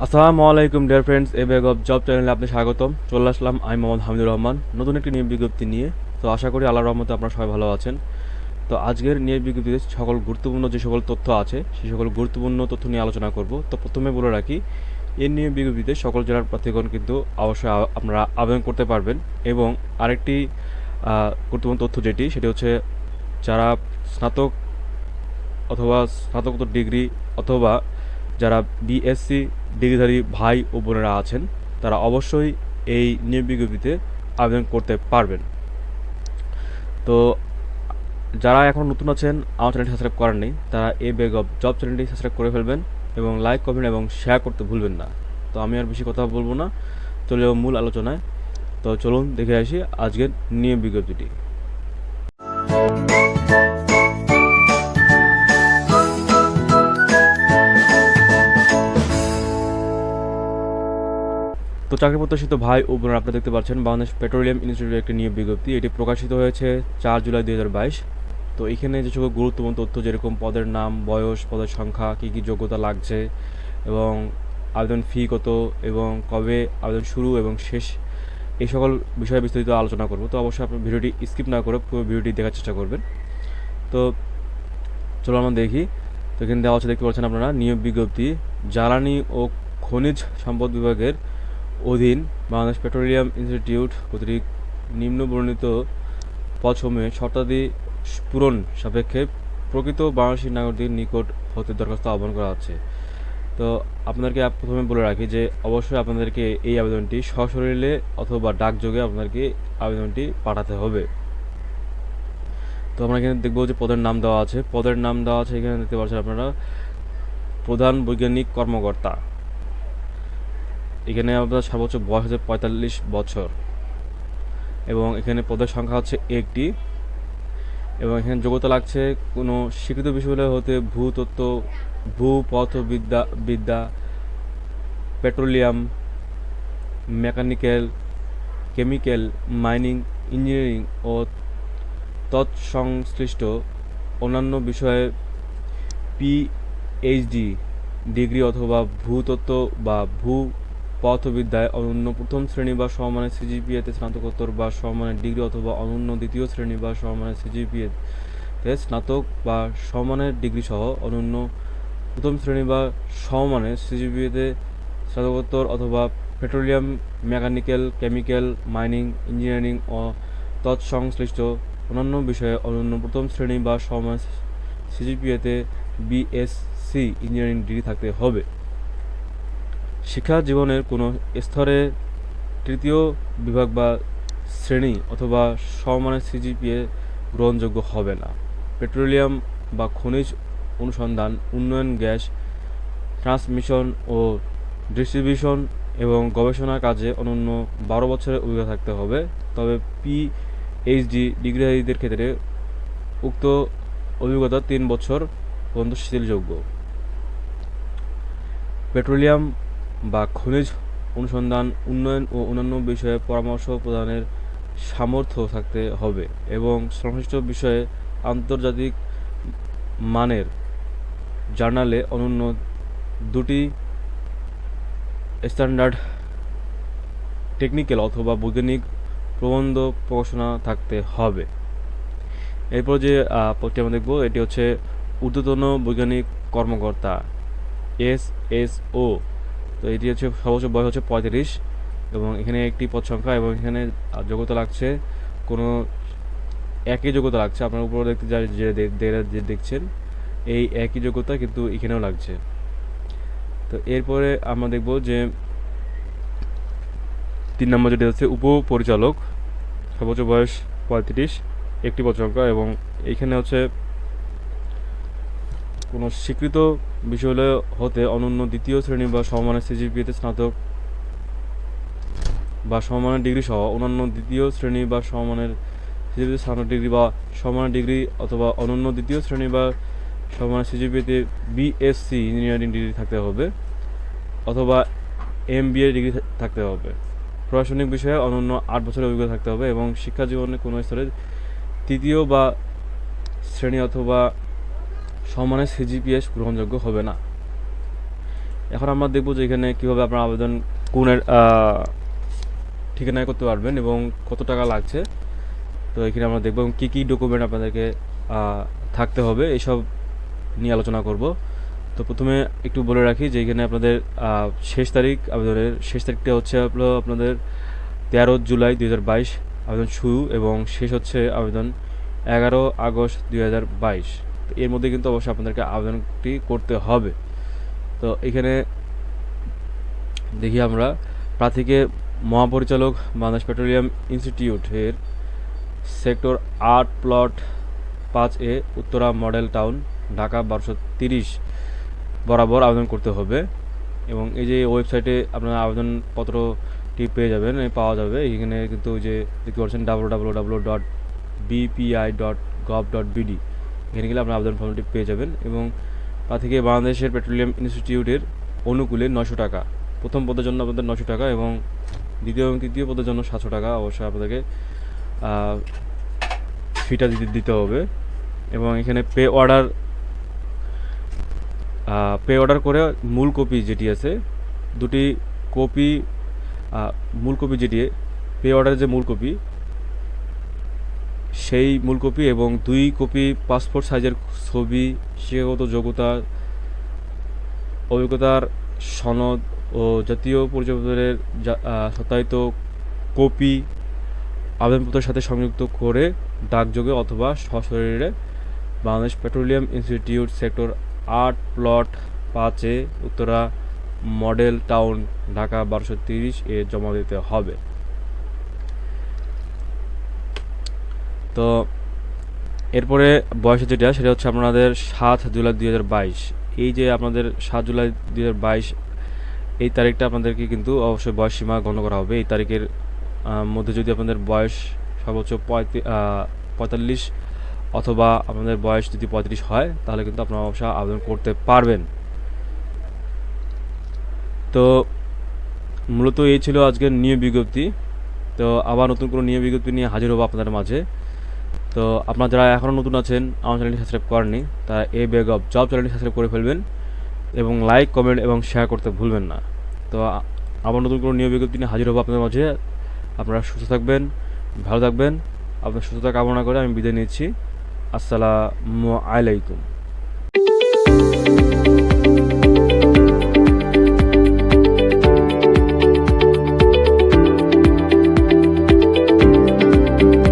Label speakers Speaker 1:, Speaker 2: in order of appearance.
Speaker 1: আসসালামু আলাইকুম dear friends, A bag of job চ্যানেলে আপনি স্বাগতম। চলে আসলাম আমি মোহাম্মদ হামিদুর রহমান নতুন একটি নিয়োগ বিজ্ঞপ্তি নিয়ে। তো আশা করি আল্লাহর রহমতে আপনারা সবাই ভালো আছেন। তো আজকের নিয়োগ বিজ্ঞপ্তিতে সকল গুরুত্বপূর্ণ যে সকল তথ্য আছে সেই সকল গুরুত্বপূর্ণ তথ্য নিয়ে আলোচনা করব। তো প্রথমে বলে রাখি, এই নিয়োগ বিজ্ঞপ্তিতে সকল জেলার প্রার্থীগণ কিন্তু অবশ্যই আপনারা আবেদন করতে পারবেন। এবং আরেকটি গুরুত্বপূর্ণ তথ্য সেটি হচ্ছে যারা স্নাতক অথবা স্নাতকোত্তর ডিগ্রি অথবা যারা বিএসসি ডিগ্রিধারী ভাই ও বোনেরা আছেন তারা অবশ্যই এই নিয়োগ বিজ্ঞপ্তিতে আবেদন করতে পারবেন। তো যারা এখন নতুন আছেন, আমার চ্যানেলটি সাবস্ক্রাইব করেন নেই, তারা এই ব্যাগ অফ জব চ্যানেলটি সাবস্ক্রাইব করে ফেলবেন এবং লাইক কমেন্ট এবং শেয়ার করতে ভুলবেন না। তো আমি আর বেশি কথা বলবো না, চলে যাবো মূল আলোচনায়। তো চলুন দেখে আসি আজকের নিয়োগ বিজ্ঞপ্তিটি। তো চাকরি প্রত্যাশিত ভাই ও বোনেরা, আপনারা দেখতে পাচ্ছেন বাংলাদেশ পেট্রোলিয়াম ইনস্টিটিউটের একটি নিয়োগ বিজ্ঞপ্তি। এটি প্রকাশিত হয়েছে 4 জুলাই 2022। তো এখানে যে সকল গুরুত্বপূর্ণ তথ্য, যেরকম পদের নাম, বয়স, পদের সংখ্যা, কী কী যোগ্যতা লাগছে এবং আবেদন ফি কত এবং কবে আবেদন শুরু এবং শেষ, এই সকল বিষয়ে বিস্তারিত আলোচনা করব। তো অবশ্যই আপনি ভিডিওটি স্কিপ না করে পুরো ভিডিওটি দেখার চেষ্টা করবেন। তো চলো আমরা দেখি। তো এখানে দেওয়া আছে, দেখতে পাচ্ছেন আপনারা, নিয়োগ বিজ্ঞপ্তি জ্বালানি ও খনিজ সম্পদ বিভাগের অধীন বাংলাদেশ পেট্রোলিয়াম ইনস্টিটিউট কর্তৃক নিম্নবর্ণিত পদসমূহে শর্তাদি পূরণ সাপেক্ষে প্রকৃত বাংলাদেশী নাগরিকদের নিকট হতে দরখাস্ত আহ্বান করা হচ্ছে। তো আপনাদেরকে প্রথমে বলে রাখি যে অবশ্যই আপনাদেরকে এই আবেদনটি সশরীরে অথবা ডাকযোগে আপনাদেরকে আবেদনটি পাঠাতে হবে। তো আমরা এখানে দেখবো যে পদের নাম দেওয়া আছে। এখানে দেখতে পাচ্ছেন আপনারা, প্রধান বৈজ্ঞানিক কর্মকর্তা। এখানে আপনার সর্বোচ্চ বয়স হচ্ছে 45 বছর এবং এখানে পদের সংখ্যা হচ্ছে একটি। এবং এখানে যোগ্যতা লাগছে কোনো স্বীকৃত বিশ্ববিদ্যালয় হতে ভূতত্ত্ব, ভূপথবিদ্যা, petroleum, mechanical, chemical, mining, engineering ও তৎসংশ্লিষ্ট অন্যান্য বিষয়ে পিএইচডি ডিগ্রি অথবা ভূতত্ত্ব বা ভূপথবিদ্যায় অনন্য প্রথম শ্রেণী বা সমমানের সিজিপিএতে স্নাতকোত্তর বা সমমানের ডিগ্রি অথবা অনন্য দ্বিতীয় শ্রেণী বা সমমানের সিজিপিএতে স্নাতক বা সমমানের ডিগ্রি সহ অনন্য প্রথম শ্রেণী বা সমমানের সিজিপিএতে স্নাতকোত্তর অথবা petroleum, mechanical, chemical, mining, engineering ও তৎসংশ্লিষ্ট অন্যান্য বিষয়ে অনন্য প্রথম শ্রেণী বা সমমানের সিজিপিএতে বিএসসি ইঞ্জিনিয়ারিং ডিগ্রি থাকতে হবে। শিক্ষা জীবনের কোনো স্তরে তৃতীয় বিভাগ বা শ্রেণী অথবা সমমানের সিজিপিএ গ্রহণযোগ্য হবে না। পেট্রোলিয়াম বা খনিজ অনুসন্ধান, উন্নয়ন, গ্যাস ট্রান্সমিশন ও ডিস্ট্রিবিউশন এবং গবেষণার কাজে অনন্য 12 বছরের অভিজ্ঞতা থাকতে হবে। তবে পিএইচডি ডিগ্রিধারীদের ক্ষেত্রে উক্ত অভিজ্ঞতা 3 বছর পর্যন্ত শিথিলযোগ্য। পেট্রোলিয়াম বা খনিজ অনুসন্ধান, উন্নয়ন ও অন্যান্য বিষয়ে পরামর্শ প্রদানের সামর্থ্য থাকতে হবে এবং সংশ্লিষ্ট বিষয়ে আন্তর্জাতিক মানের জার্নালে অনন্য 2টি স্ট্যান্ডার্ড টেকনিক্যাল অথবা বৈজ্ঞানিক প্রবন্ধ প্রকাশনা থাকতে হবে। এরপর যে পদটি আমরা দেখব, এটি হচ্ছে ঊর্ধ্বতন বৈজ্ঞানিক কর্মকর্তা, এসএসও। তো এটি হচ্ছে সর্বোচ্চ বয়স হচ্ছে 35 এবং এখানে একটি পদ সংখ্যা এবং এখানে যোগ্যতা লাগছে কোনো একই যোগ্যতা লাগছে। আপনার উপরে দেখতে যে দেখছেন এই একই যোগ্যতা কিন্তু এখানেও লাগছে। তো এরপরে আমরা দেখব যে 3 নম্বর যেটি হচ্ছে উপপরিচালক, সর্বোচ্চ বয়স 35, একটি পদ সংখ্যা এবং এইখানে হচ্ছে কোনো স্বীকৃত বিশ্ববিদ্যালয় হতে অনন্য দ্বিতীয় শ্রেণী বা সমমানের সিজিপিএতে স্নাতক বা সমমানের ডিগ্রি সহ অন্যান্য দ্বিতীয় শ্রেণী বা সমমানের সিজিপিএতে স্নাতক ডিগ্রি বা সমমানের ডিগ্রি অথবা অনন্য দ্বিতীয় শ্রেণী বা সমমানের সিজিপিএতে বিএসসি ইঞ্জিনিয়ারিং ডিগ্রি থাকতে হবে অথবা এমবিএ ডিগ্রি থাকতে হবে। প্রশাসনিক বিষয়ে অনন্য 8 বছরের অভিজ্ঞতা থাকতে হবে এবং শিক্ষা জীবনে কোনো স্তরে তৃতীয় বা শ্রেণী অথবা সমমানের সিজিপিএস গ্রহণযোগ্য হবে না। এখন আমরা দেখবো যে এখানে কীভাবে আপনার আবেদন কোন ঠিকানায় করতে পারবেন এবং কত টাকা লাগছে। তো এখানে আমরা দেখবো কী কী ডকুমেন্ট আপনাদেরকে থাকতে হবে এইসব নিয়ে আলোচনা করব। তো প্রথমে একটু বলে রাখি যে এখানে আপনাদের শেষ তারিখ, আবেদনের শেষ তারিখটা হচ্ছে আপনাদের 13 জুলাই 2022 আবেদন শুরু এবং শেষ হচ্ছে আবেদন 11 আগস্ট 2022। তো এর মধ্যে কিন্তু অবশ্যই আপনাদেরকে আবেদনটি করতে হবে। তো এখানে দেখি আমরা প্রার্থীকে মহাপরিচালক বাংলাদেশ পেট্রোলিয়াম ইনস্টিটিউটের sector 8 plot 5A Uttara model town Dhaka 1230 বরাবর আবেদন করতে হবে। এবং এই যে ওয়েবসাইটে আপনারা আবেদনপত্রটি পেয়ে যাবেন, পাওয়া যাবে। এখানে কিন্তু যে দেখতে পাচ্ছেন www.bpi.gov.bd, এখানে গেলে আপনার আবেদন ফর্মটি পেয়ে যাবেন। এবং প্রার্থীকে বাংলাদেশের পেট্রোলিয়াম ইনস্টিটিউটের অনুকূলে 900 টাকা, প্রথম পদের জন্য আপনাদের 900 টাকা এবং দ্বিতীয় এবং তৃতীয় পদের জন্য 700 টাকা অবশ্যই আপনাদেরকে ফিটা দিতে হবে। এবং এখানে পে অর্ডার করে মূল কপি যেটি আছে, দুটি কপি, মূল কপি যেটি পে অর্ডারের যে মূল কপি, সেই মূল কপি এবং 2 কপি পাসপোর্ট সাইজের ছবি, শিক্ষাগত যোগ্যতা, অভিজ্ঞতার সনদ ও জাতীয় পরিচয়পত্রের সত্যায়িত কপি আবেদনপত্রের সাথে সংযুক্ত করে ডাকযোগে অথবা সশরীরে Bangladesh petroleum institute sector 8 plot 5A Uttara model town Dhaka 1230 এ জমা দিতে হবে। তো এরপরে বয়সে যেটা, সেটা হচ্ছে আপনাদের 7 জুলাই 2022। এই যে আপনাদের 7 জুলাই 2022 এই তারিখটা আপনাদেরকে কিন্তু অবশ্যই বয়স সীমা গণ্য করা হবে। এই তারিখের মধ্যে যদি আপনাদের বয়স সর্বোচ্চ 45 অথবা আপনাদের বয়স যদি 35 হয়, তাহলে কিন্তু আপনারা অবশ্যই আবেদন করতে পারবেন। তো মূলত এই ছিল আজকের নিয়োগ বিজ্ঞপ্তি। তো আবার নতুন কোনো নিয়োগ বিজ্ঞপ্তি নিয়ে হাজির হবো আপনাদের মাঝে। তো আপনারা যারা এখনও নতুন আছেন, আমার চ্যানেলটি সাবস্ক্রাইব করেননি, তারা এ ব্যাগ অফ জব চ্যানেলটি সাবস্ক্রাইব করে ফেলবেন এবং লাইক, কমেন্ট এবং শেয়ার করতে ভুলবেন না। তো আবার নতুন কোনো নিয়োগ বিজ্ঞপ্তি নিয়ে হাজির হবো আপনাদের মাঝে। আপনারা সুস্থ থাকবেন, ভালো থাকবেন। আপনার সুস্থতা কামনা করে আমি বিদায় নিচ্ছি। আসসালামু আলাইকুম।